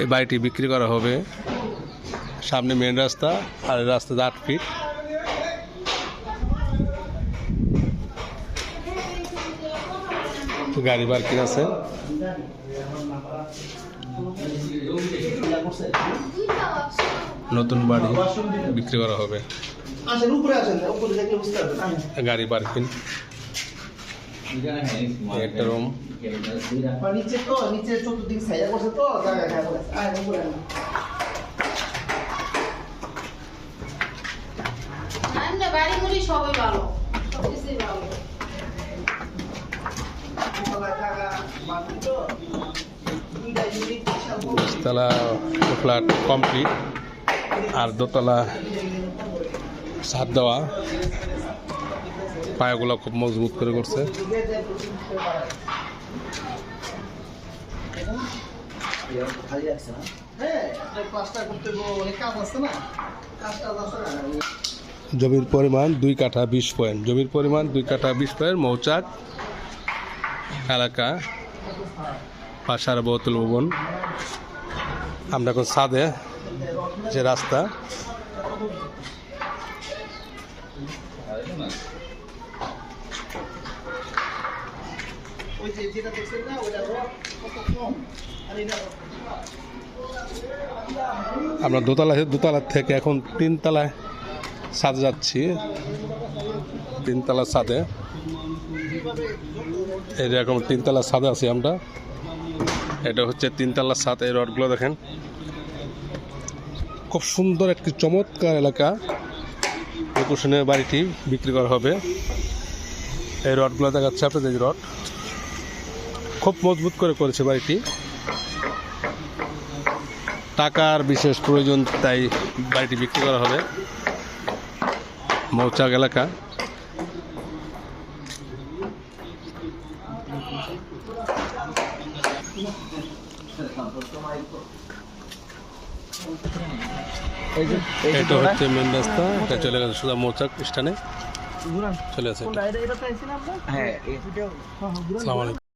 এই বাড়িটি বিক্রি করা হবে। সামনে মেন রাস্তা, আর রাস্তা 8 ফিট। গাড়ি পার্কিং আছে। নতুন বাড়ি বিক্রি করা হবে। গাড়ি পার্কিং, একটা রুম। নিচতলা ফ্ল্যাট কমপ্লিট, আর দোতলা ছাদ দেওয়া। পায়াগুলো খুব মজবুত করে করছে। জমির পরিমাণ 2 কাঠা 20 পয়েন্ট। জমির পরিমাণ 2 কাঠা 20 পয়েন্ট। মৌচাক এলাকা, পাশার বহুতল ভবন। আমরা এখন ছাদে, যে রাস্তা আমরা দোতলা থেকে এখন 3 তলায় ছাদে যাচ্ছি। 3 তলা ছাদে, এরকম 3 তলা ছাদে আছি আমরা। এটা হচ্ছে 3 তলা ছাদ। এই রডগুলো দেখেন, খুব সুন্দর একটি চমৎকার এলাকা। লোকেশনের বাড়িটি বিক্রি করা হবে। এই রডগুলো দেখাচ্ছে আপনাদের। এই রড খুব মজবুত করে করেছে বাড়িটি। টাকার বিশেষ প্রয়োজন, তাই বাড়িটি বিক্রি করা হবে। মৌচাক এলাকা। এটা হচ্ছে মেন রাস্তা। এটা চলে গেছে সোজা মৌচাক স্থানে চলে আসে।